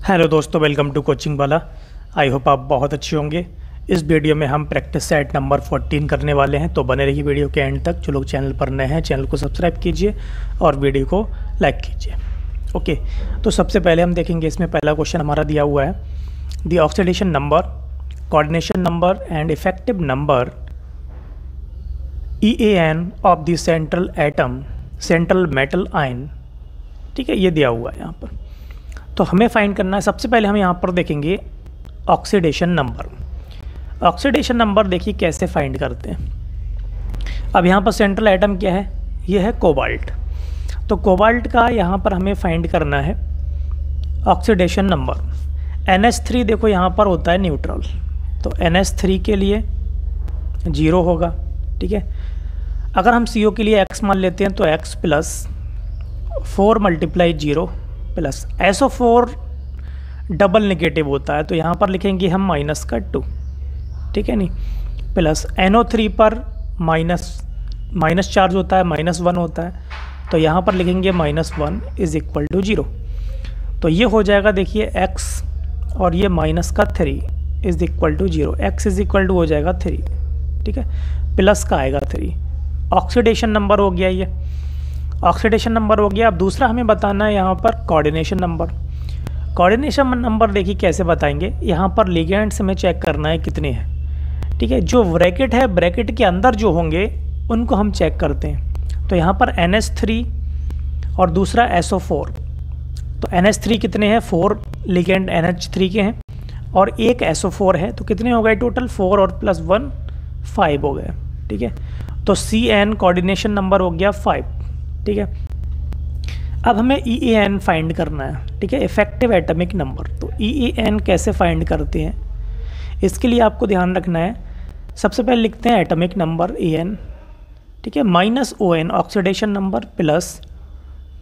Hello दोस्तों, welcome to coaching वाला। I hope आप बहुत अच्छे होंगे। इस वीडियो में हम प्रैक्टिस सेट नंबर 14 करने वाले हैं, तो बने रहिए वीडियो के एंड तक। जो लोग चैनल पर नए हैं, चैनल को सब्सक्राइब कीजिए और वीडियो को लाइक कीजिए। ओके, तो सबसे पहले हम देखेंगे, इसमें पहला क्वेश्चन हमारा दिया हुआ है, the oxidation number, coordination number and effective number EAN of the central atom, central metal ion. ठीक है, ये दिया हुआ है यहाँ पर। तो हमें फाइंड करना है। सबसे पहले हम यहाँ पर देखेंगे ऑक्सीडेशन नंबर। ऑक्सीडेशन नंबर देखिए कैसे फाइंड करते हैं। अब यहाँ पर सेंट्रल एटम क्या है, ये है कोबाल्ट। तो कोबाल्ट का यहाँ पर हमें फाइंड करना है ऑक्सीडेशन नंबर। NH3 देखो यहाँ पर होता है न्यूट्रल, तो NH3 के लिए 0 होगा। ठीक है, अगर हम CO के लिए X मान लेते हैं तो X plus 4 multiply 0 plus SO4 double negative होता है, तो यहाँ पर लिखेंगे हम -2। ठीक है नहीं, प्लस NO3 पर माइनस चार्ज होता है, -1 होता है, तो यहाँ पर लिखेंगे -1 इज इक्वल टू 0। तो ये हो जाएगा, देखिए X और ये -3 is equal to 0। X is equal to हो जाएगा 3। ठीक है, प्लस का आएगा 3। ऑक्सीडेशन नंबर हो गया, ये ऑक्सीडेशन नंबर हो गया। अब दूसरा हमें बताना है यहाँ पर कोऑर्डिनेशन नंबर। कोऑर्डिनेशन नंबर देखिए कैसे बताएंगे, यहाँ पर लिगेंड्स हमें चेक करना है कितने हैं। ठीक है, जो ब्रैकेट है, ब्रैकेट के अंदर जो होंगे उनको हम चेक करते हैं। तो यहाँ पर NH3 और दूसरा SO4। तो NH3 कितने हैं, 4 लिगेंड NH3 के हैं और एक SO4 है, तो कितने हो गए टोटल, 4 और प्लस 1 5 हो गए। ठीक है, तो CN कोऑर्डिनेशन नंबर हो गया 5। ठीक है, अब हमें EAN फाइंड करना है। ठीक है, इफेक्टिव एटॉमिक नंबर। तो EAN कैसे फाइंड करते हैं, इसके लिए आपको ध्यान रखना है। सबसे पहले लिखते हैं एटॉमिक नंबर AN। ठीक है, -ON oxidation number plus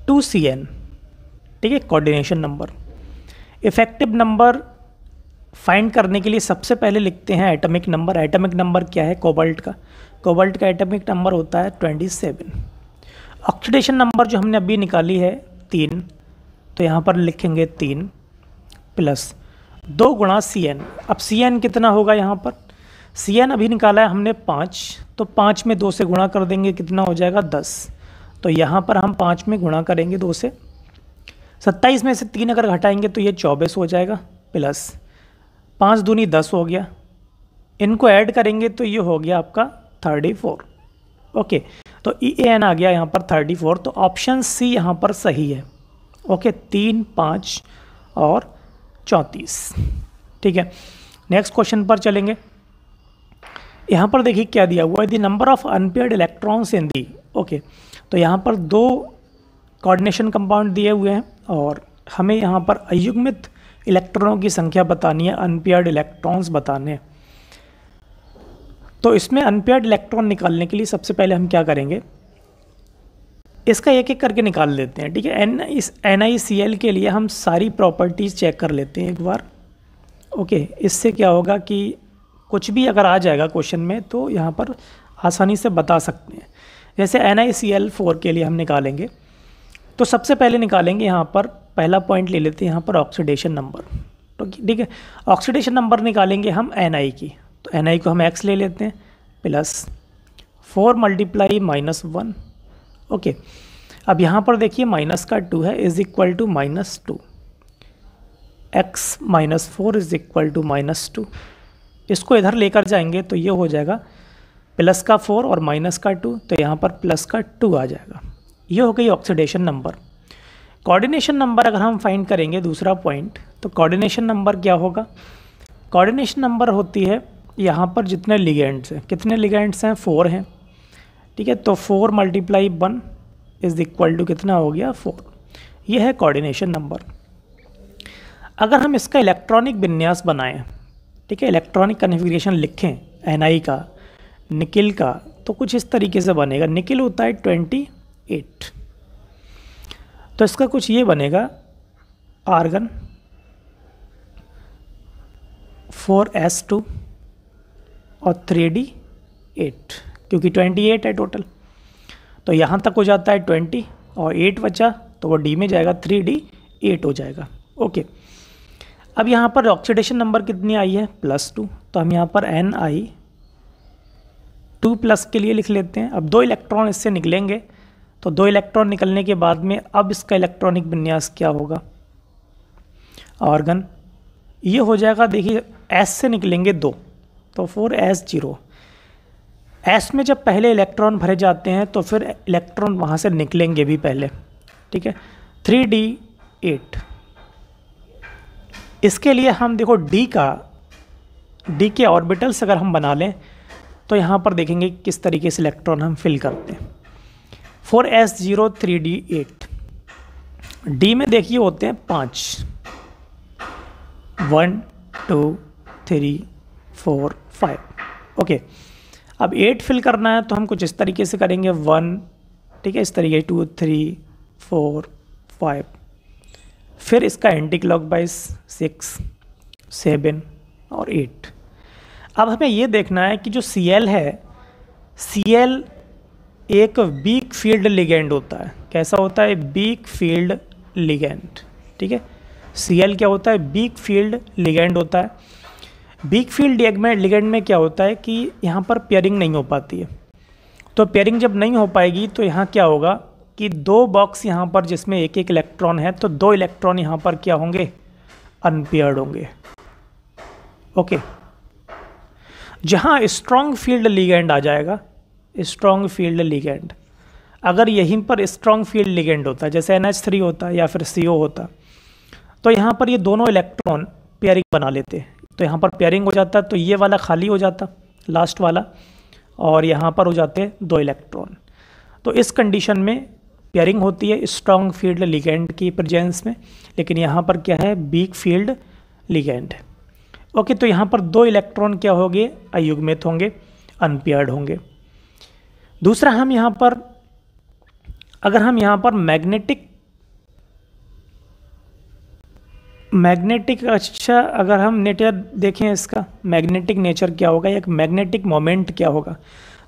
2CN। ठीक है, coordination number. Effective number find करने के लिए सबसे पहले लिखते हैं एटॉमिक नंबर। एटॉमिक नंबर क्या है, कोबाल्ट का। कोबाल्ट का एटॉमिक नंबर होता है 27। ऑक्सीडेशन नंबर जो हमने अभी निकाली है 3, तो यहाँ पर लिखेंगे 3 प्लस 2 गुणा CN। अब CN कितना होगा, यहाँ पर CN अभी निकाला है हमने 5, तो 5 में 2 से गुणा कर देंगे, कितना हो जाएगा 10। तो यहाँ पर हम 5 में गुणा करेंगे 2 से, 27 में से 3 अगर घटाएंगे तो ये 24 हो जाएगा, प्लस 5 दूनी 10 हो गया। इनको ऐड करेंगे तो ये हो गया आपका 34। ओके, तो EAN आ गया यहाँ पर 34। तो ऑप्शन C यहाँ पर सही है। ओके, 3, 5 और 34। ठीक है, नेक्स्ट क्वेश्चन पर चलेंगे। यहाँ पर देखिए क्या दिया हुआ है, the number of unpaired electrons in the. Okay, तो यहाँ पर 2 कोऑर्डिनेशन कंपाउंड दिए हुए हैं और हमें यहाँ पर अयुग्मित इलेक्ट्रॉनों की संख्या बतानी है, अनपेयर्ड इलेक्ट्रॉन्स बताने हैं। तो इसमें अनपेयर्ड इलेक्ट्रॉन निकालने के लिए सबसे पहले हम क्या करेंगे, इसका एक एक करके निकाल लेते हैं। ठीक है, इस NaCl के लिए हम सारी प्रॉपर्टीज़ चेक कर लेते हैं एक बार। ओके, इससे क्या होगा कि कुछ भी अगर आ जाएगा क्वेश्चन में तो यहाँ पर आसानी से बता सकते हैं। जैसे NaCl4 के लिए हम निकालेंगे, तो सबसे पहले निकालेंगे यहाँ पर पहला पॉइंट ले लेते हैं यहाँ पर ऑक्सीडेशन नंबर। तो ठीक है, ऑक्सीडेशन नंबर निकालेंगे हम Na की। तो Na को हम X ले लेते हैं, प्लस 4 मल्टीप्लाई -1। ओके, अब यहाँ पर देखिए -2 है, is equal to -2। X -4 is equal to -2। इसको इधर लेकर जाएंगे तो ये हो जाएगा +4 और -2, तो यहाँ पर +2 आ जाएगा। ये हो गई ऑक्सीडेशन नंबर। कोऑर्डिनेशन नंबर अगर हम फाइंड करेंगे दूसरा पॉइंट, तो कोऑर्डिनेशन नंबर क्या होगा, कोऑर्डिनेशन नंबर होती है यहाँ पर जितने लिगेंड्स हैं, कितने लिगेंड्स हैं, 4 हैं। ठीक है, तो 4 मल्टीप्लाई 1 इज इक्वल टू कितना हो गया, 4। ये है कोऑर्डिनेशन नंबर। अगर हम इसका इलेक्ट्रॉनिक विन्यास बनाएं, ठीक है, इलेक्ट्रॉनिक कन्फिग्रेशन लिखें Na का, निकिल का, तो कुछ इस तरीके से बनेगा। निकिल होता है 28, तो इसका कुछ ये बनेगा, आर्गन 4s2 और 3d8, क्योंकि 28 है टोटल। तो यहाँ तक हो जाता है 20 और 8 बचा, तो वो D में जाएगा, 3d8 हो जाएगा। ओके, अब यहाँ पर ऑक्सीडेशन नंबर कितनी आई है, +2, तो हम यहाँ पर Ni2+ के लिए लिख लेते हैं। अब 2 इलेक्ट्रॉन इससे निकलेंगे, तो 2 इलेक्ट्रॉन निकलने के बाद में अब इसका इलेक्ट्रॉनिक विन्यास क्या होगा, ऑर्गन ये हो जाएगा। देखिए S से निकलेंगे 2, तो 4s0। S में जब पहले इलेक्ट्रॉन भरे जाते हैं तो फिर इलेक्ट्रॉन वहाँ से निकलेंगे भी पहले, ठीक है। 3d8, इसके लिए हम देखो D के ऑर्बिटल्स अगर हम बना लें तो यहाँ पर देखेंगे किस तरीके से इलेक्ट्रॉन हम फिल करते हैं। 4s0 3d8, D में देखिए होते हैं 5, 1 2 3 4 5, ओके। अब 8 फिल करना है तो हम कुछ इस तरीके से करेंगे, 1, ठीक है, इस तरीके 2 3 4 5, फिर इसका एंटी क्लॉकवाइज 6 7 और 8। अब हमें ये देखना है कि जो Cl है, Cl एक वीक फील्ड लिगेंड होता है। कैसा होता है, वीक फील्ड लिगेंड, ठीक है। Cl क्या होता है, वीक फील्ड लिगेंड होता है। वीक फील्ड लिगेंड में क्या होता है कि यहाँ पर पेयरिंग नहीं हो पाती है। तो पेयरिंग जब नहीं हो पाएगी तो यहाँ क्या होगा कि 2 बॉक्स यहाँ पर जिसमें एक एक इलेक्ट्रॉन है, तो 2 इलेक्ट्रॉन यहाँ पर क्या होंगे, अनपेयर्ड होंगे, ओके। जहाँ स्ट्रॉन्ग फील्ड लिगेंड आ जाएगा, स्ट्रॉन्ग फील्ड लिगेंड, अगर यहीं पर स्ट्रॉन्ग फील्ड लिगेंड होता है जैसे NH3 होता है या फिर CO होता, तो यहाँ पर ये दोनों इलेक्ट्रॉन पेयरिंग बना लेते, तो यहाँ पर पेयरिंग हो जाता, तो ये वाला खाली हो जाता लास्ट वाला, और यहाँ पर हो जाते 2 इलेक्ट्रॉन। तो इस कंडीशन में पेयरिंग होती है स्ट्रॉन्ग फील्ड लिगेंड की प्रेजेंस में, लेकिन यहाँ पर क्या है, वीक फील्ड लिगेंड, ओके। तो यहाँ पर 2 इलेक्ट्रॉन क्या होंगे, अयुग्मित होंगे, अनपेयर्ड होंगे। दूसरा हम यहाँ पर अगर हम यहाँ पर मैग्नेटिक अच्छा अगर हम नेचर देखें, इसका मैग्नेटिक नेचर क्या होगा, एक मैग्नेटिक मोमेंट क्या होगा,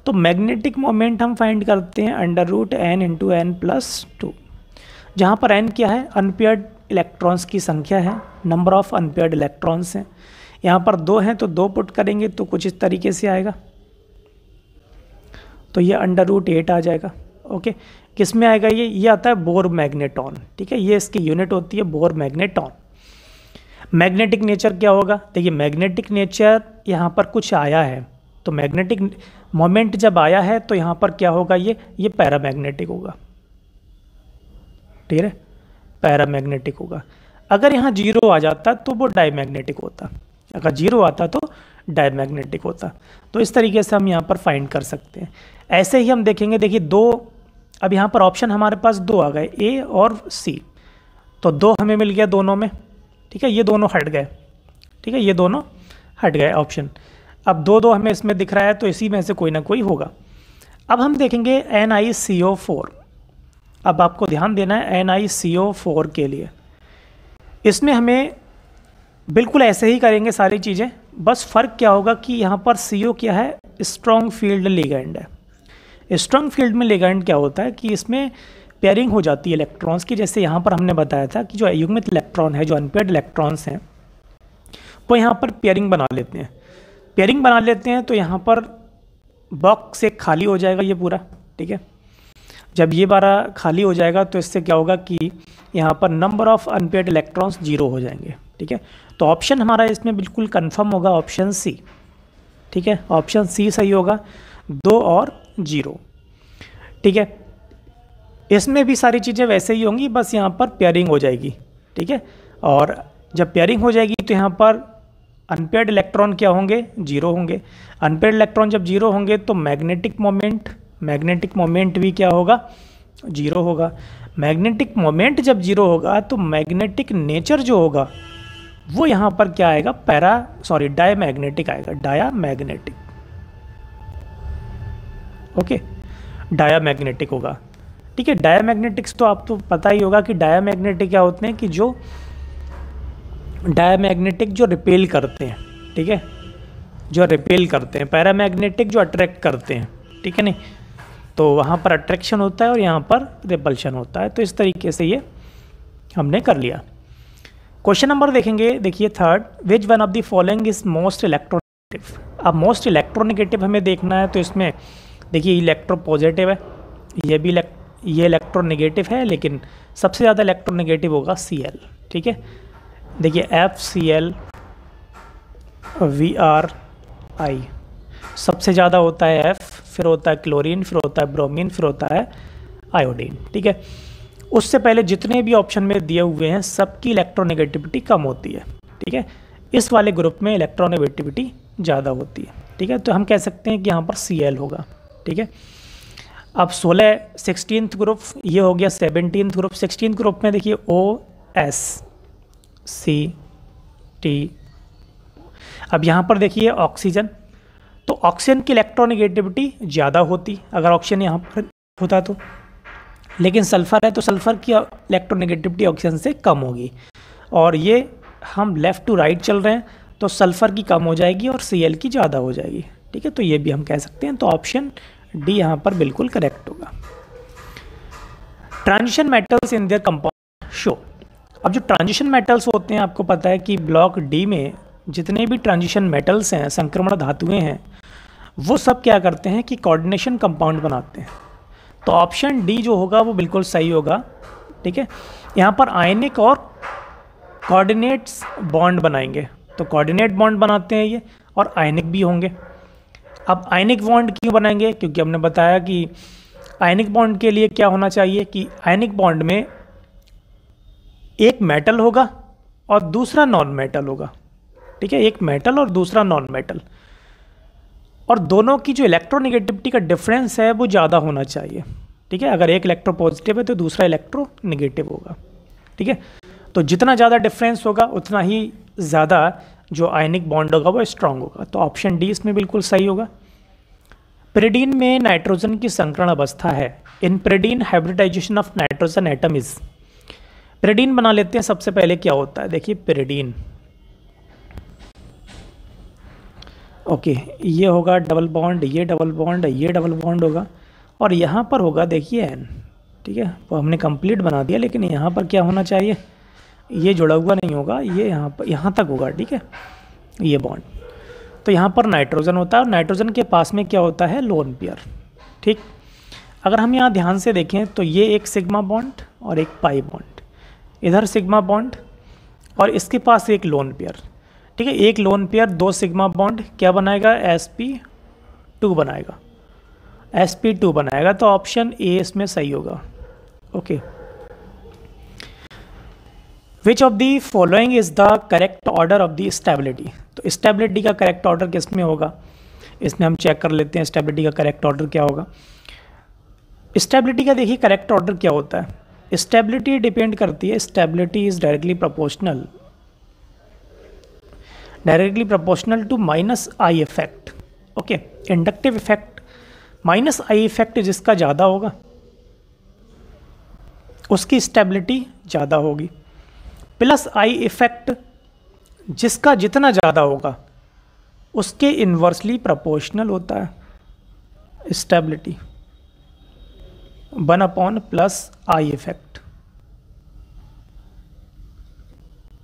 तो मैग्नेटिक मोमेंट हम फाइंड करते हैं √n × n+2, जहाँ पर n क्या है, अनपेयर्ड इलेक्ट्रॉन्स की संख्या है, नंबर ऑफ अनपेयर्ड इलेक्ट्रॉन्स हैं। यहाँ पर 2 हैं तो 2 पुट करेंगे तो कुछ इस तरीके से आएगा, तो ये √8 आ जाएगा, ओके। किस में आएगा, ये आता है बोर मैग्नेटॉन, ठीक है, ये इसकी यूनिट होती है बोर मैग्नेटॉन। मैग्नेटिक नेचर क्या होगा, देखिए मैग्नेटिक नेचर यहाँ पर कुछ आया है, तो मैग्नेटिक मोमेंट जब आया है तो यहाँ पर क्या होगा, ये पैरामैग्नेटिक होगा, ठीक है, पैरामैग्नेटिक होगा। अगर यहाँ 0 आ जाता तो वो डायमैग्नेटिक होता, अगर 0 आता तो डायमैग्नेटिक होता। तो इस तरीके से हम यहाँ पर फाइंड कर सकते हैं। ऐसे ही हम देखेंगे, देखिए 2, अब यहाँ पर ऑप्शन हमारे पास 2 आ गए, A और C, तो 2 हमें मिल गया दोनों में, ठीक है, ये दोनों हट गए, ठीक है, ये दोनों हट गए ऑप्शन। अब 2 हमें इसमें दिख रहा है तो इसी में से कोई ना कोई होगा। अब हम देखेंगे NiCO4, अब आपको ध्यान देना है NiCO4 के लिए, इसमें हमें बिल्कुल ऐसे ही करेंगे सारी चीज़ें, बस फ़र्क क्या होगा कि यहाँ पर CO क्या है, स्ट्रॉन्ग फील्ड लिगेंड है। स्ट्रॉन्ग फील्ड में लिगेंड क्या होता है कि इसमें पेयरिंग हो जाती है इलेक्ट्रॉन्स की, जैसे यहाँ पर हमने बताया था कि जो अयुग्मित इलेक्ट्रॉन है, जो अनपेयर्ड इलेक्ट्रॉन्स हैं, वो यहाँ पर पेयरिंग बना लेते हैं। पेयरिंग बना लेते हैं तो यहाँ पर बॉक्स एक खाली हो जाएगा ये पूरा, ठीक है। जब ये बारा खाली हो जाएगा तो इससे क्या होगा कि यहाँ पर नंबर ऑफ अनपेयर्ड इलेक्ट्रॉन्स 0 हो जाएंगे, ठीक है। तो ऑप्शन हमारा इसमें बिल्कुल कंफर्म होगा, ऑप्शन C, ठीक है, ऑप्शन C सही होगा, 2 और 0, ठीक है। इसमें भी सारी चीज़ें वैसे ही होंगी, बस यहाँ पर पेयरिंग हो जाएगी, ठीक है। और जब पेयरिंग हो जाएगी तो यहाँ पर अनपेयर्ड इलेक्ट्रॉन क्या होंगे, 0 होंगे। अनपेयर्ड इलेक्ट्रॉन जब 0 होंगे तो मैग्नेटिक मोमेंट भी क्या होगा, 0 होगा। मैग्नेटिक मोमेंट जब 0 होगा तो मैग्नेटिक नेचर जो होगा वो यहाँ पर क्या आएगा, डायमैग्नेटिक आएगा, डायमैग्नेटिक, ओके, डायमैग्नेटिक होगा, ठीक है। डायमैग्नेटिक्स तो आपको पता ही होगा कि डायमैग्नेटिक क्या होते हैं, कि जो डायमैग्नेटिक जो रिपेल करते हैं, ठीक है, जो रिपेल करते हैं, पैरामैग्नेटिक जो अट्रैक्ट करते हैं, ठीक है नहीं, तो वहाँ पर अट्रैक्शन होता है और यहाँ पर रिपल्शन होता है। तो इस तरीके से ये हमने कर लिया। क्वेश्चन नंबर देखेंगे, देखिए third, which one of the following is most electronegative. अब मोस्ट इलेक्ट्रोनेगेटिव हमें देखना है, तो इसमें देखिए इलेक्ट्रोपॉजिटिव है, ये भी ये इलेक्ट्रोनेगेटिव है, लेकिन सबसे ज़्यादा इलेक्ट्रोनेगेटिव होगा Cl। ठीक है, देखिए FCl VRI सबसे ज़्यादा होता है F, फिर होता है क्लोरीन, फिर होता है ब्रोमीन, फिर होता है आयोडीन। ठीक है, उससे पहले जितने भी ऑप्शन में दिए हुए हैं सबकी इलेक्ट्रोनेगेटिविटी कम होती है। ठीक है, इस वाले ग्रुप में इलेक्ट्रोनेगेटिविटी ज़्यादा होती है। ठीक है, तो हम कह सकते हैं कि यहाँ पर Cl होगा। ठीक है, अब 16th ग्रुप, ये हो गया 17th ग्रुप। 16th ग्रुप में देखिए OS CT। अब यहाँ पर देखिए ऑक्सीजन, तो ऑक्सीजन की इलेक्ट्रोनेगेटिविटी ज़्यादा होती अगर ऑक्सीजन यहाँ पर होता तो, लेकिन सल्फ़र है तो सल्फ़र की इलेक्ट्रोनेगेटिविटी ऑक्सीजन से कम होगी। और ये हम लेफ़्ट टू राइट चल रहे हैं, तो सल्फ़र की कम हो जाएगी और Cl की ज़्यादा हो जाएगी। ठीक है, तो ये भी हम कह सकते हैं, तो ऑप्शन डी यहाँ पर बिल्कुल करेक्ट होगा। Transition metals in their compound show. अब जो ट्रांजिशन मेटल्स होते हैं, आपको पता है कि ब्लॉक डी में जितने भी ट्रांजिशन मेटल्स हैं, संक्रमण धातुएं हैं, वो सब क्या करते हैं कि कोऑर्डिनेशन कंपाउंड बनाते हैं। तो ऑप्शन डी जो होगा वो बिल्कुल सही होगा। ठीक है, यहाँ पर आयनिक और कोऑर्डिनेट्स बॉन्ड बनाएंगे, तो कोऑर्डिनेट बॉन्ड बनाते हैं ये, और आयनिक भी होंगे। अब आयनिक बॉन्ड क्यों बनाएंगे, क्योंकि हमने बताया कि आयनिक बॉन्ड के लिए क्या होना चाहिए कि आयनिक बॉन्ड में एक मेटल होगा और दूसरा नॉन मेटल होगा। ठीक है, एक मेटल और दूसरा नॉन मेटल, और दोनों की जो इलेक्ट्रोनेगेटिविटी का डिफरेंस है वो ज़्यादा होना चाहिए। ठीक है, अगर एक इलेक्ट्रो पॉजिटिव है तो दूसरा इलेक्ट्रो नेगेटिव होगा। ठीक है, तो जितना ज़्यादा डिफरेंस होगा उतना ही ज़्यादा जो आयनिक बॉन्ड होगा वो स्ट्रांग होगा। तो ऑप्शन डी इसमें बिल्कुल सही होगा। पिरिडीन में नाइट्रोजन की संकरण अवस्था है। In pyridine hybridization of nitrogen atom is. Pyridine बना लेते हैं। सबसे पहले क्या होता है, देखिए पिरिडीन, ओके, ये होगा डबल बॉन्ड, ये डबल बॉन्ड, ये डबल बॉन्ड होगा, और यहाँ पर होगा देखिए एन। ठीक है, तो हमने कंप्लीट बना दिया, लेकिन यहाँ पर क्या होना चाहिए, ये जुड़ा हुआ नहीं होगा, ये यहाँ पर यहाँ तक होगा। ठीक है, ये बॉन्ड, तो यहाँ पर नाइट्रोजन होता है, और नाइट्रोजन के पास में क्या होता है, लोन पेयर। ठीक, अगर हम यहाँ ध्यान से देखें तो ये एक सिग्मा बॉन्ड और एक पाई बॉन्ड, इधर सिग्मा बॉन्ड और इसके पास एक लोन पेयर। ठीक है, एक लोन पेयर दो सिग्मा बॉन्ड क्या बनाएगा, sp2 बनाएगा, sp2 बनाएगा। तो ऑप्शन ए इसमें सही होगा। Okay, which of the following is the correct order of the stability. तो स्टेबिलिटी का करेक्ट ऑर्डर किस में होगा, इसमें हम चेक कर लेते हैं स्टेबिलिटी का करेक्ट ऑर्डर क्या होगा। स्टेबिलिटी का देखिए करेक्ट ऑर्डर क्या होता है, स्टेबिलिटी डिपेंड करती है, stability is directly proportional to minus I effect. Okay, inductive effect minus I effect जिसका ज़्यादा होगा उसकी स्टेबिलिटी ज़्यादा होगी, प्लस आई इफेक्ट जिसका जितना ज़्यादा होगा उसके इन्वर्सली प्रोपोर्शनल होता है स्टेबिलिटी, 1 प्लस आई इफेक्ट।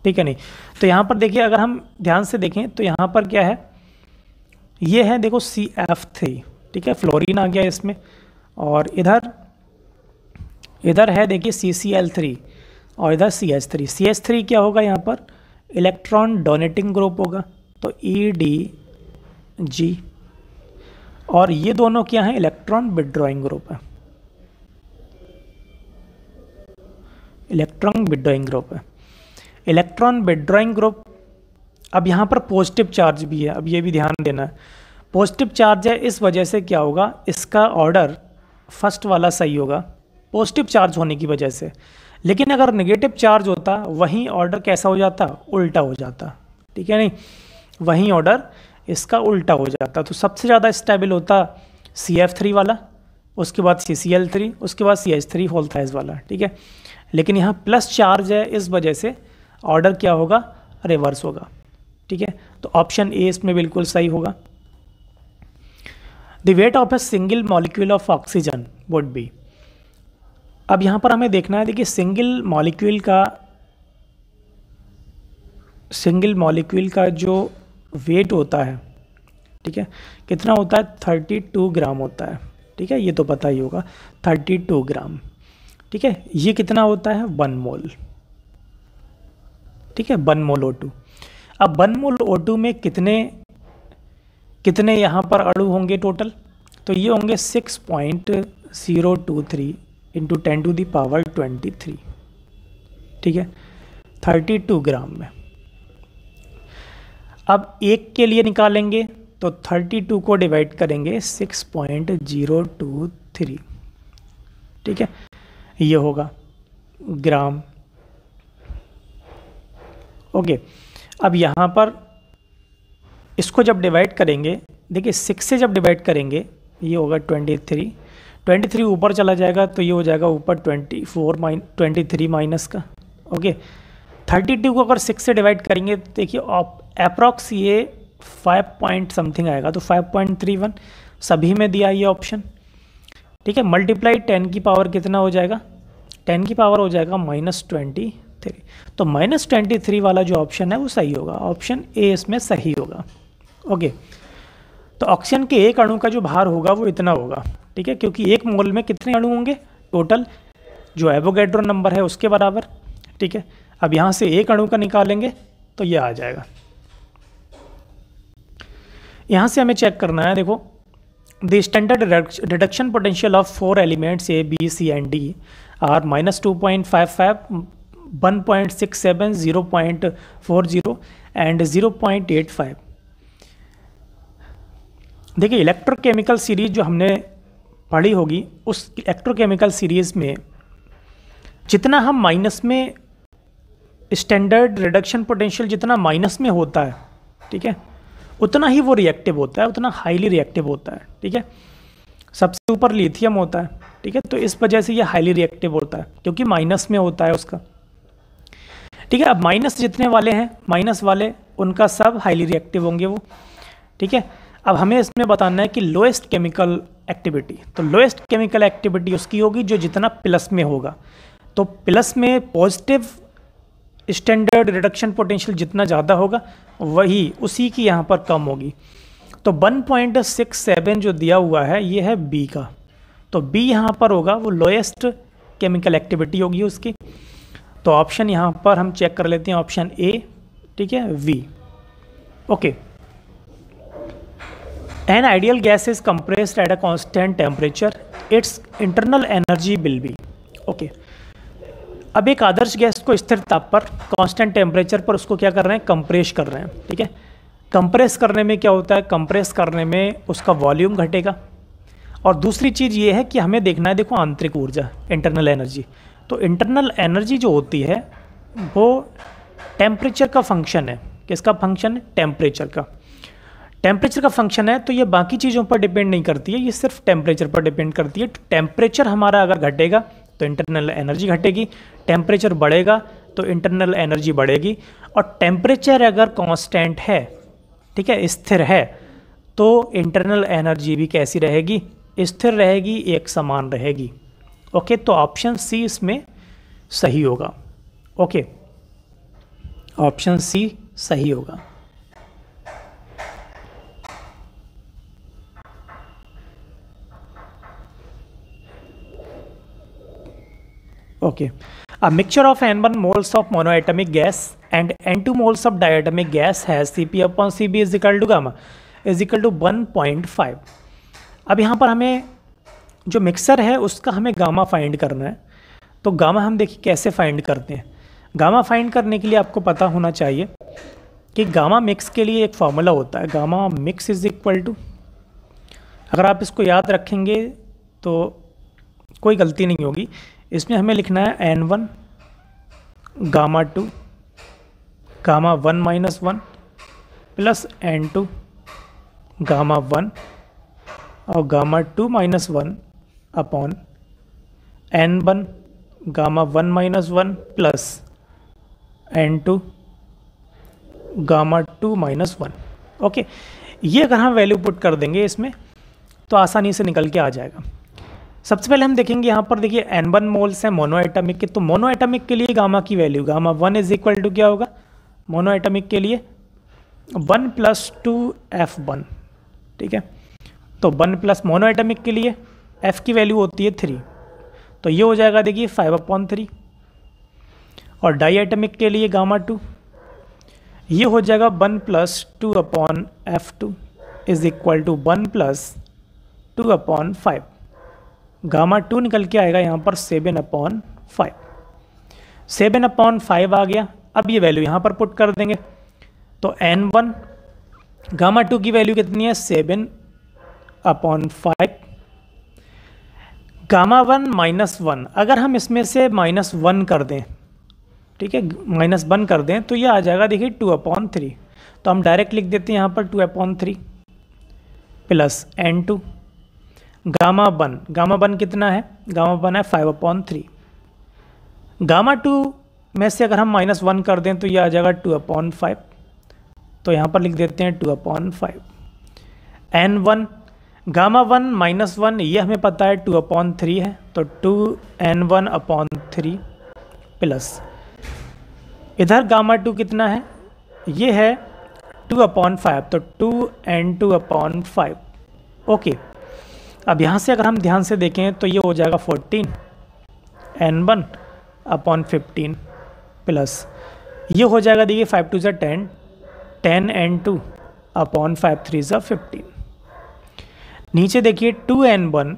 ठीक है, नहीं तो यहाँ पर देखिए, अगर हम ध्यान से देखें तो यहाँ पर क्या है, ये है देखो CF3। ठीक है, फ्लोरीन आ गया इसमें, और इधर है देखिए CCl3 और इधर CH3। CH3 क्या होगा यहाँ पर, इलेक्ट्रॉन डोनेटिंग ग्रुप होगा, तो EDG, और ये दोनों क्या हैं, इलेक्ट्रॉन विड्रॉइंग ग्रुप है, इलेक्ट्रॉन विड्रॉइंग ग्रुप है, इलेक्ट्रॉन विड्रॉइंग ग्रुप। अब यहाँ पर पॉजिटिव चार्ज भी है, अब ये भी ध्यान देना है, पॉजिटिव चार्ज है, इस वजह से क्या होगा, इसका ऑर्डर फर्स्ट वाला सही होगा पॉजिटिव चार्ज होने की वजह से। लेकिन अगर नेगेटिव चार्ज होता वहीं ऑर्डर कैसा हो जाता, उल्टा हो जाता। ठीक है, नहीं वहीं ऑर्डर इसका उल्टा हो जाता। तो सबसे ज़्यादा स्टेबल होता CF3 वाला, उसके बाद CCl3, उसके बाद CH3 होल थाइज वाला। ठीक है, लेकिन यहाँ प्लस चार्ज है, इस वजह से ऑर्डर क्या होगा, रिवर्स होगा। ठीक है, तो ऑप्शन ए इसमें बिल्कुल सही होगा। The weight of a single molecule of oxygen would be. अब यहाँ पर हमें देखना है, देखिए सिंगल मॉलिक्यूल का सिंगल मॉलिक्यूल का जो वेट होता है, ठीक है, कितना होता है, 32 ग्राम होता है, ठीक है, ये तो पता ही होगा, 32 ग्राम, ठीक है। ये कितना होता है, 1 मोल, ठीक है, 1 मोल O2। अब 1 मोल O2 में कितने कितने यहाँ पर अणु होंगे टोटल, तो ये होंगे 6.023 इंटू 10⁻23, ठीक है, 32 ग्राम में। अब एक के लिए निकालेंगे तो 32 को डिवाइड करेंगे 6.023, ठीक है, ये होगा ग्राम। ओके, अब यहाँ पर इसको जब डिवाइड करेंगे, देखिए 6 से जब डिवाइड करेंगे ये होगा 23 ऊपर चला जाएगा तो ये हो जाएगा ऊपर 23 माइनस का। ओके, 32 को अगर 6 से डिवाइड करेंगे तो देखिए अप्रॉक्स ये 5 पॉइंट समथिंग आएगा, तो 5.31 सभी में दिया ये ऑप्शन, ठीक है। मल्टीप्लाई 10 की पावर कितना हो जाएगा, 10 की पावर हो जाएगा -23, तो -23 वाला जो ऑप्शन है वो सही होगा, ऑप्शन ए इसमें सही होगा। ओके, तो ऑक्सीजन के एक अणु का जो भार होगा वो इतना होगा, ठीक है, क्योंकि एक मोल में कितने अणु होंगे टोटल, जो एवोगैड्रो नंबर है उसके बराबर, ठीक है। अब यहाँ से एक अणु का निकालेंगे तो ये आ जाएगा। यहाँ से हमें चेक करना है, देखो the standard reduction potential of 4 elements A, B, C and D are -2.55, 1.67, 0.40 and 0.85। देखिए इलेक्ट्रोकेमिकल सीरीज जो हमने पढ़ी होगी, उस इलेक्ट्रोकेमिकल सीरीज में जितना हम माइनस में स्टैंडर्ड रिडक्शन पोटेंशियल जितना माइनस में होता है, ठीक है, उतना ही वो रिएक्टिव होता है, उतना हाईली रिएक्टिव होता है, ठीक है। सबसे ऊपर लिथियम होता है, ठीक है, तो इस वजह से ये हाईली रिएक्टिव होता है क्योंकि माइनस में होता है उसका, ठीक है। अब माइनस जितने वाले हैं, माइनस वाले उनका सब हाईली रिएक्टिव होंगे वो, ठीक है। अब हमें इसमें बताना है कि लोएस्ट केमिकल एक्टिविटी, तो लोएस्ट केमिकल एक्टिविटी उसकी होगी जो जितना प्लस में होगा, तो प्लस में पॉजिटिव स्टैंडर्ड रिडक्शन पोटेंशियल जितना ज़्यादा होगा वही उसी की यहाँ पर कम होगी। तो 1.67 जो दिया हुआ है ये है बी का, तो बी यहाँ पर होगा वो लोएस्ट केमिकल एक्टिविटी होगी उसकी। तो ऑप्शन यहाँ पर हम चेक कर लेते हैं, ऑप्शन ए, ठीक है, वी। Okay, an ideal gas is compressed at a constant temperature, its internal energy will be. Okay, अब एक आदर्श गैस को स्थिर ताप पर कांस्टेंट टेम्परेचर पर उसको क्या कर रहे हैं, कंप्रेस कर रहे हैं, ठीक है। कंप्रेस करने में क्या होता है, कंप्रेस करने में उसका वॉल्यूम घटेगा, और दूसरी चीज़ ये है कि हमें देखना है, देखो आंतरिक ऊर्जा, इंटरनल एनर्जी, तो इंटरनल एनर्जी जो होती है वो टेम्परेचर का फंक्शन है। किसका फंक्शन है, टेम्परेचर का। टेम्परेचर का फंक्शन है तो ये बाकी चीज़ों पर डिपेंड नहीं करती है, ये सिर्फ टेम्परेचर पर डिपेंड करती है। टेम्परेचर हमारा अगर घटेगा तो इंटरनल एनर्जी घटेगी, टेम्परेचर बढ़ेगा तो इंटरनल एनर्जी बढ़ेगी, और टेम्परेचर अगर कांस्टेंट है, ठीक है, स्थिर है, तो इंटरनल एनर्जी भी कैसी रहेगी, स्थिर रहेगी, एक समान रहेगी। ओके, तो ऑप्शन सी इसमें सही होगा। ओके, ऑप्शन सी सही होगा। Okay, a mixture of N1 moles of monoatomic gas and N2 moles of diatomic gas has Cp/Cv is equal to gamma is equal to 1.5। अब यहाँ पर हमें जो मिक्सर है उसका हमें गामा फाइंड करना है, तो गामा हम देखिए कैसे फाइंड करते हैं। गामा फाइंड करने के लिए आपको पता होना चाहिए कि गामा मिक्स के लिए एक फार्मूला होता है, gamma mix is equal to, अगर आप इसको याद रखेंगे तो कोई गलती नहीं होगी। इसमें हमें लिखना है N1 gamma 2 gamma 1 minus 1 plus N2 gamma 1 और gamma 2 minus 1 upon N1 gamma 1 minus 1 plus N2 gamma 2 minus 1। Okay, ये अगर हम वैल्यू पुट कर देंगे इसमें तो आसानी से निकल के आ जाएगा। सबसे पहले हम देखेंगे यहाँ पर, देखिए N1 मोल्स हैं मोनो एटमिक के, तो मोनो एटमिक के लिए गामा की value gamma 1 is equal to क्या होगा, मोनो एटमिक के लिए 1 + 2f1, ठीक है। तो 1 प्लस मोनो एटमिक के लिए f की वैल्यू होती है 3, तो ये हो जाएगा देखिए 5/3। और डाई एटमिक के लिए γ2 ये हो जाएगा 1 + 2/f2 इज इक्वल टू 1 + 2/5। γ2 निकल के आएगा यहाँ पर 7/5। 7/5 आ गया। अब ये वैल्यू यहाँ पर पुट कर देंगे, तो n1 γ2 की वैल्यू कितनी है 7/5, γ1 -1 अगर हम इसमें से -1 कर दें, ठीक है, -1 कर दें तो ये आ जाएगा देखिए 2/3। तो हम डायरेक्ट लिख देते हैं यहाँ पर 2/3 प्लस n2 γ1 कितना है, γ1 है 5/3। γ2 में से अगर हम -1 कर दें तो ये आ जाएगा 2/5, तो यहाँ पर लिख देते हैं 2/5। n1 γ1 -1 ये हमें पता है 2/3 है, तो 2n1/3 प्लस इधर γ2 कितना है, ये है 2/5, तो 2n2/5। ओके, अब यहाँ से अगर हम ध्यान से देखें तो ये हो जाएगा 14 n1/15 प्लस ये हो जाएगा देखिए 5 2 10, 10 n2/5 3 15। नीचे देखिए 2n1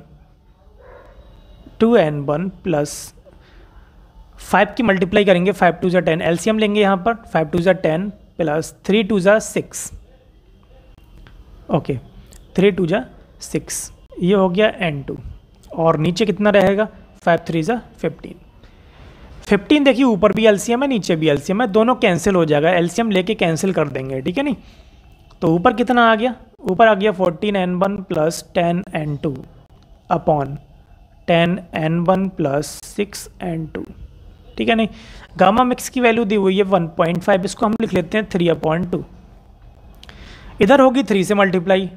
प्लस 5 की मल्टीप्लाई करेंगे, 5 2 10, एलसीएम लेंगे यहाँ पर 5 2 10 प्लस 3 2 6। ओके, 3 2 6, ये हो गया n2। और नीचे कितना रहेगा 5 3 15। 15 देखिए ऊपर भी एलसीएम है नीचे भी एलसीएम है, दोनों कैंसिल हो जाएगा, एलसीएम लेके कैंसिल कर देंगे, ठीक है नहीं। तो ऊपर कितना आ गया, ऊपर आ गया 14n1 plus 10n2/10n1 plus 6n2, ठीक है नहीं। गामा मिक्स की वैल्यू दी हुई है 1.5, इसको हम लिख लेते हैं 3/2। इधर होगी 3 से मल्टीप्लाई,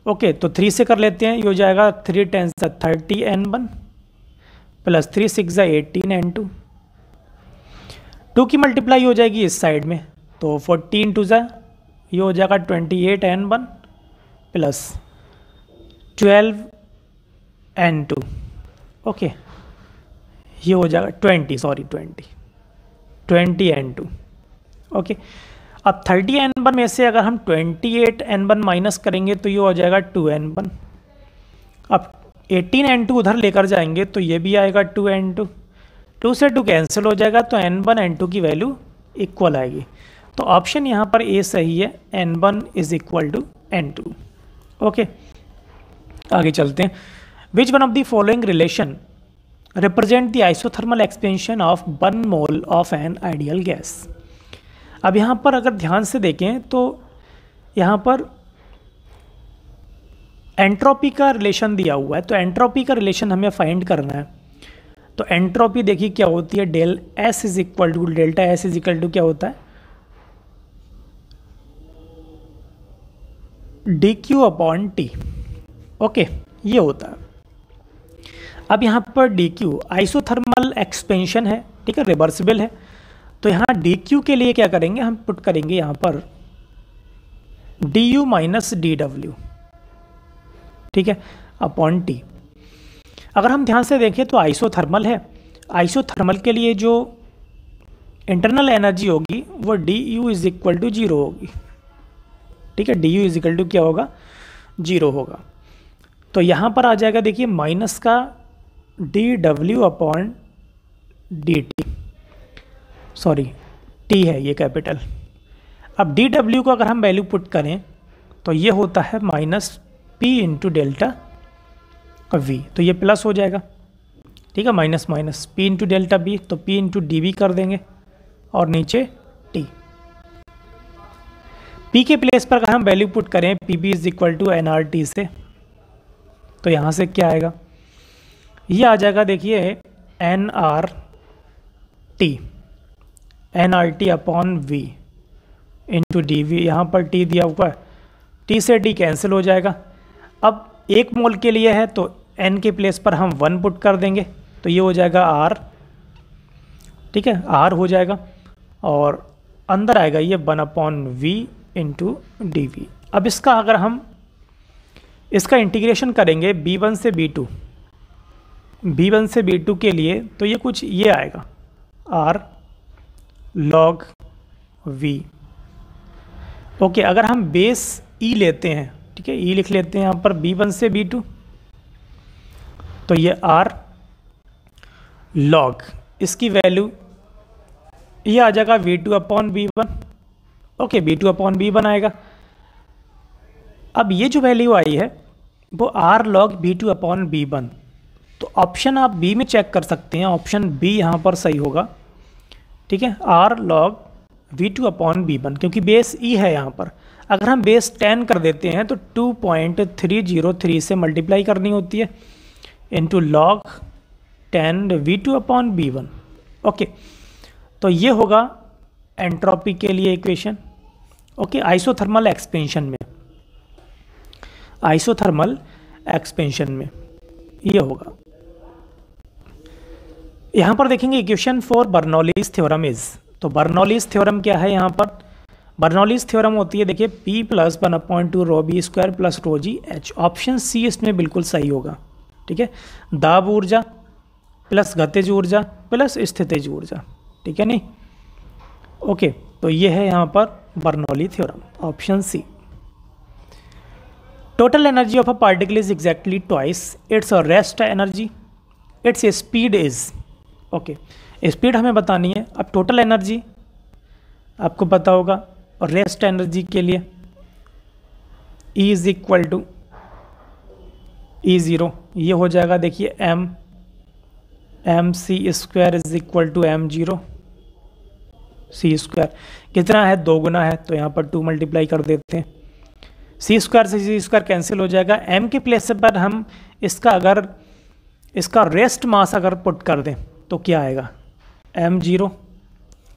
ओके, तो 3 से कर लेते हैं, ये हो जाएगा 3 10 30n1 प्लस 3 6 18n2। 2 की मल्टीप्लाई हो जाएगी इस साइड में, तो 14 2 ये हो जाएगा 28n1 प्लस 12n2। ओके, ये हो जाएगा 20n2। ओके, अब 30n1 में से अगर हम 28n1 माइनस करेंगे तो ये हो जाएगा 2n1। अब 18n2 उधर लेकर जाएंगे तो ये भी आएगा 2n2, 2 से 2 कैंसिल हो जाएगा, तो n1 n2 की वैल्यू इक्वल आएगी। तो ऑप्शन यहाँ पर ए सही है, n1 = n2। ओके, आगे चलते हैं। Which one of the following relation represent the isothermal expansion of 1 mole of N ideal gas. अब यहाँ पर अगर ध्यान से देखें तो यहाँ पर एंट्रोपी का रिलेशन दिया हुआ है, तो एंट्रोपी का रिलेशन हमें फाइंड करना है। तो एंट्रोपी देखिए क्या होती है, डेल्टा S = क्या होता है, dQ/T। ओके, ये होता है। अब यहाँ पर dQ आइसोथर्मल एक्सपेंशन है, ठीक है, रिवर्सिबल है, तो यहाँ dQ के लिए क्या करेंगे, हम पुट करेंगे यहाँ पर du - dW, ठीक है, अपॉन T। अगर हम ध्यान से देखें तो आइसोथर्मल है, आइसोथर्मल के लिए जो इंटरनल एनर्जी होगी वो du = 0 होगी, ठीक है, du = क्या होगा, 0 होगा। तो यहाँ पर आ जाएगा देखिए माइनस का dW/dt, सॉरी T है ये कैपिटल। अब dW को अगर हम वैल्यू पुट करें तो ये होता है -P × ΔV, तो ये प्लस हो जाएगा, ठीक है, माइनस P × ΔV, तो P × dV कर देंगे और नीचे T। P के प्लेस पर अगर हम वैल्यू पुट करें PB = nRT से, तो यहाँ से क्या आएगा, ये आ जाएगा देखिए nRT/V × dV। यहाँ पर T दिया हुआ है, T से D कैंसिल हो जाएगा। अब 1 मोल के लिए है तो N के प्लेस पर हम 1 पुट कर देंगे, तो ये हो जाएगा R, ठीक है, R हो जाएगा। और अंदर आएगा ये 1/v इंटू डी वी। अब इसका अगर हम इसका इंटीग्रेशन करेंगे b1 से b2, b1 से b2 के लिए, तो ये कुछ ये आएगा r log v। ओके, अगर हम बेस e लेते हैं, ठीक है, e लिख लेते हैं यहाँ पर b1 से b2, तो ये r log इसकी वैल्यू ये आ जाएगा v2/v1। ओके, v2/v1 आएगा। अब ये जो वैल्यू आई है वो r log v2/v1, तो ऑप्शन आप बी में चेक कर सकते हैं, ऑप्शन बी यहाँ पर सही होगा, ठीक है, r log v2/v1, क्योंकि बेस e है यहाँ पर। अगर हम बेस 10 कर देते हैं तो 2.303 से मल्टीप्लाई करनी होती है इंटू log 10 v2/v1। ओके, तो ये होगा एंट्रोपी के लिए इक्वेशन। ओके, आइसोथर्मल एक्सपेंशन में, आइसोथर्मल एक्सपेंशन में ये होगा। यहाँ पर देखेंगे equation for Bernoulli's theorem is, तो बर्नौलीज थ्योरम क्या है यहाँ पर? बर्नौलीज थ्योरम होती है, देखिए P + 1/2 ρB² + ρgH। Option C इसमें बिल्कुल सही होगा, ठीक है, दाब ऊर्जा प्लस गतिज ऊर्जा प्लस स्थितिज ऊर्जा, ठीक है नहीं। ओके, तो ये है यहाँ पर Bernoulli theorem, option C. Total energy of a particle is exactly twice its rest energy, its speed is. Okay, speed हमें बतानी है। अब टोटल एनर्जी आपको पता होगा, और रेस्ट एनर्जी के लिए E is equal to E0, ये हो जाएगा, देखिए mc² is equal to m0 c²। कितना है? 2 गुना है, तो यहाँ पर 2 मल्टीप्लाई कर देते हैं। c² से c² कैंसिल हो जाएगा। m के प्लेस पर हम इसका अगर इसका रेस्ट मास अगर पुट कर दें तो क्या आएगा? m0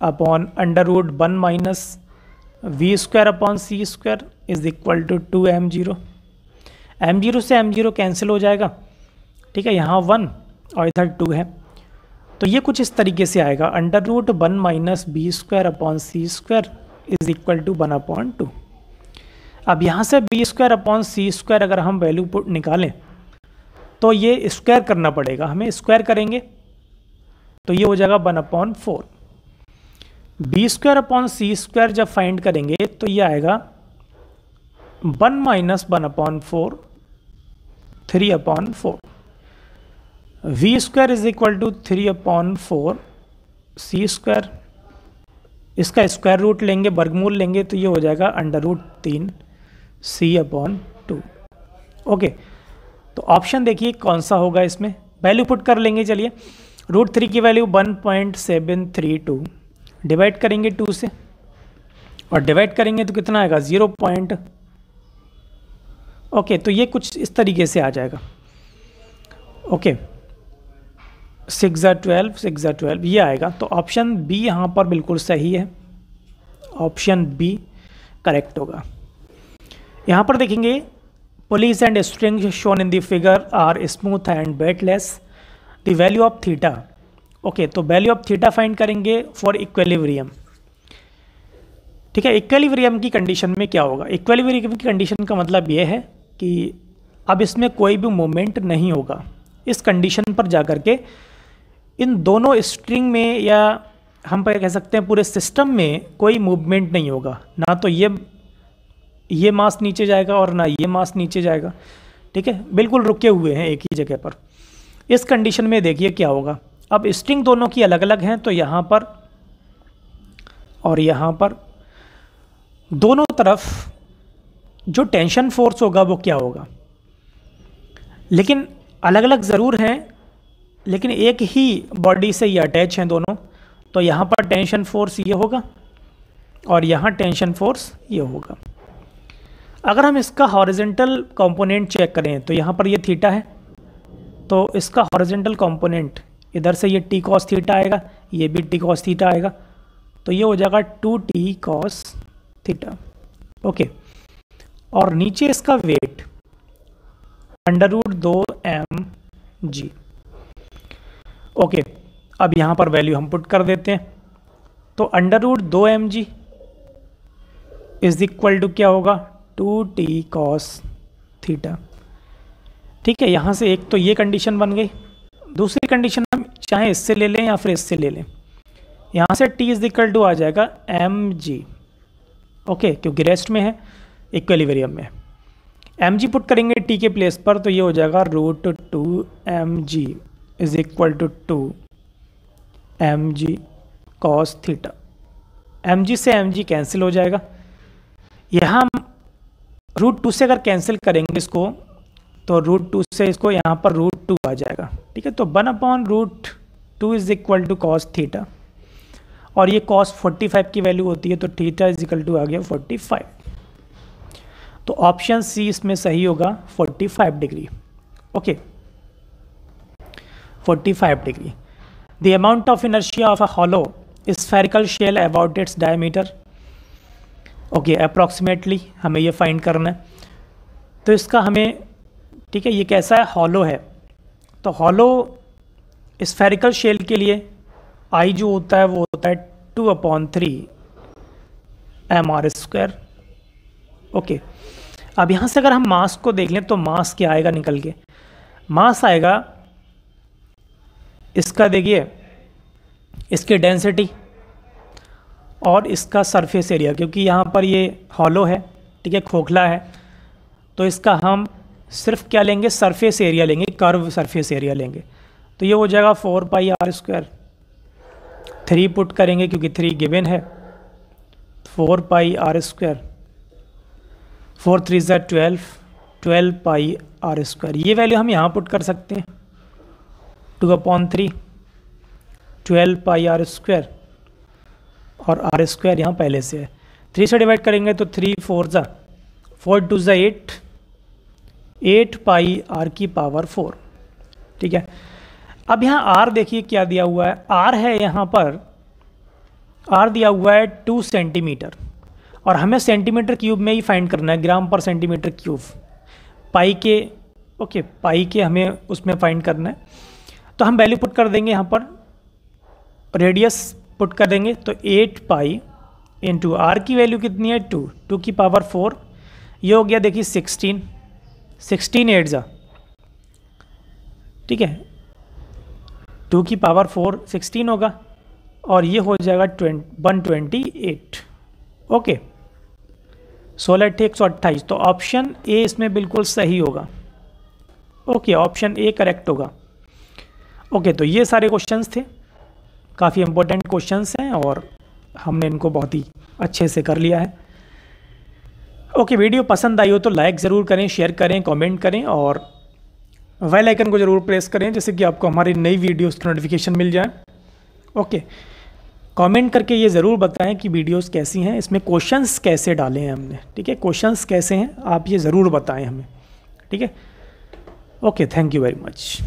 upon √1 - v² is equal to 2m0। m0 से m0 कैंसिल हो जाएगा, ठीक है, यहाँ 1 और इधर 2 है, तो ये कुछ इस तरीके से आएगा, √1 - b²/c² इज इक्वल टू 1/2। अब यहाँ से b²/c² अगर हम वैल्यू पुट निकालें तो ये स्क्वायर करना पड़ेगा हमें, स्क्वायर करेंगे तो ये हो जाएगा 1/4। b²/c² जब फाइंड करेंगे तो ये आएगा 1 - 1/4 3/4। v² is equal to 3/4 c², इसका स्क्वायर रूट लेंगे, वर्गमूल लेंगे, तो ये हो जाएगा √3 c/2। ओके, तो ऑप्शन देखिए कौन सा होगा, इसमें वैल्यू पुट कर लेंगे। चलिए, √3 की वैल्यू 1.732, डिवाइड करेंगे 2 से, और डिवाइड करेंगे तो कितना आएगा? 0. ओके, तो ये कुछ इस तरीके से आ जाएगा। ओके, 6×12 ये आएगा, तो ऑप्शन बी यहाँ पर बिल्कुल सही है, ऑप्शन बी करेक्ट होगा। यहाँ पर देखेंगे pulleys and string shown in the figure are smooth and weightless, the value of theta. Okay, तो वैल्यू ऑफ थीटा फाइंड करेंगे फॉर इक्विलिब्रियम, ठीक है। इक्विलिब्रियम की कंडीशन में क्या होगा? इक्विलिब्रियम की कंडीशन का मतलब ये है कि अब इसमें कोई भी मूवमेंट नहीं होगा। इस कंडीशन पर जाकर के इन दोनों स्ट्रिंग में, या हम कह सकते हैं पूरे सिस्टम में, कोई मूवमेंट नहीं होगा, ना तो ये मास नीचे जाएगा और ना ये मास नीचे जाएगा, ठीक है, बिल्कुल रुके हुए हैं एक ही जगह पर। इस कंडीशन में देखिए क्या होगा। अब स्ट्रिंग दोनों की अलग अलग हैं, तो यहाँ पर और यहाँ पर दोनों तरफ जो टेंशन फोर्स होगा वो क्या होगा, लेकिन अलग अलग ज़रूर हैं, लेकिन एक ही बॉडी से ये अटैच हैं दोनों, तो यहाँ पर टेंशन फोर्स ये होगा और यहाँ टेंशन फोर्स ये होगा। अगर हम इसका हॉरिजेंटल कंपोनेंट चेक करें तो यहाँ पर ये थीटा है, तो इसका हॉरिजेंटल कंपोनेंट इधर से ये t cos थीटा आएगा, ये भी t cos थीटा आएगा, तो ये हो जाएगा 2t cos थीटा। ओके, और नीचे इसका वेट √2mg। ओके, अब यहाँ पर वैल्यू हम पुट कर देते हैं, तो under root 2mg is equal to क्या होगा 2t cos थीटा। ठीक है, यहाँ से एक तो ये कंडीशन बन गई, दूसरी कंडीशन हम चाहे इससे ले लें या फिर इससे ले लें। यहाँ से t इज इक्वल टू आ जाएगा mg, ओके, क्योंकि रेस्ट में है, इक्विलिब्रियम में mg पुट करेंगे t के प्लेस पर, तो ये हो जाएगा root 2mg is equal to 2mg cos theta. mg से mg कैंसिल हो जाएगा, यहाँ हम रूट 2 से अगर कैंसिल करेंगे इसको तो रूट 2 से इसको यहाँ पर रूट 2 आ जाएगा। ठीक है, तो 1/√2 is equal to cos theta, और ये cos 45 की वैल्यू होती है, तो थीटा इज इक्वल टू आ गया 45। तो ऑप्शन सी इसमें सही होगा 45 degree. Okay, 45 degree. The amount of inertia of a hollow spherical shell about its diameter. Okay, approximately हमें ये फाइंड करना है। तो इसका हमें, ठीक है, ये कैसा है, हॉलो है, तो हॉलो स्फेरिकल शेल के लिए आई जो होता है वो होता है 2/3 mr²। ओके, अब यहाँ से अगर हम मास को देख लें तो मास क्या आएगा निकल के, मास आएगा इसका, देखिए इसकी डेंसिटी और इसका सरफेस एरिया, क्योंकि यहाँ पर ये हॉलो है, ठीक है, खोखला है, तो इसका हम सिर्फ क्या लेंगे, सरफेस एरिया लेंगे, कर्व सरफेस एरिया लेंगे। तो ये हो जाएगा 4πr²। 3 पुट करेंगे क्योंकि 3 गिवन है, 4πr², 4 3 = 12, 12πr²। ये वैल्यू हम यहाँ पुट कर सकते हैं, 2/3 12πr², और r² यहाँ पहले से है। 3 से डिवाइड करेंगे तो 3 4 ज़ा 4 2 ज़ा 8, 8πr⁴। ठीक है, अब यहाँ r देखिए क्या दिया हुआ है, r है यहाँ पर, r दिया हुआ है 2 सेंटीमीटर, और हमें सेंटीमीटर क्यूब में ही फाइंड करना है, ग्राम पर सेंटीमीटर क्यूब, पाई के, ओके, पाई के हमें उसमें फाइंड करना है। तो हम वैल्यू पुट कर देंगे यहाँ पर, रेडियस पुट कर देंगे, तो 8π इंटू आर की वैल्यू कितनी है 2, 2⁴, ये हो गया देखिए 16, 16 8 ज़ा, ठीक है, 2⁴ 16 होगा, और ये हो जाएगा 128। ओके, 16 × 128, तो ऑप्शन ए इसमें बिल्कुल सही होगा। ओके, ऑप्शन ए करेक्ट होगा। ओके, तो ये सारे क्वेश्चंस थे, काफ़ी इंपॉर्टेंट क्वेश्चंस हैं और हमने इनको बहुत ही अच्छे से कर लिया है। ओके, वीडियो पसंद आई हो तो लाइक ज़रूर करें, शेयर करें, कमेंट करें, और बेल आइकन को ज़रूर प्रेस करें, जिससे कि आपको हमारी नई वीडियोस की नोटिफिकेशन मिल जाए। ओके, कमेंट करके ये ज़रूर बताएं कि वीडियोस कैसी हैं, इसमें क्वेश्चंस कैसे डाले हैं हमने, ठीक है, क्वेश्चंस कैसे हैं आप ये ज़रूर बताएं हमें, ठीक है। Okay, thank you very much.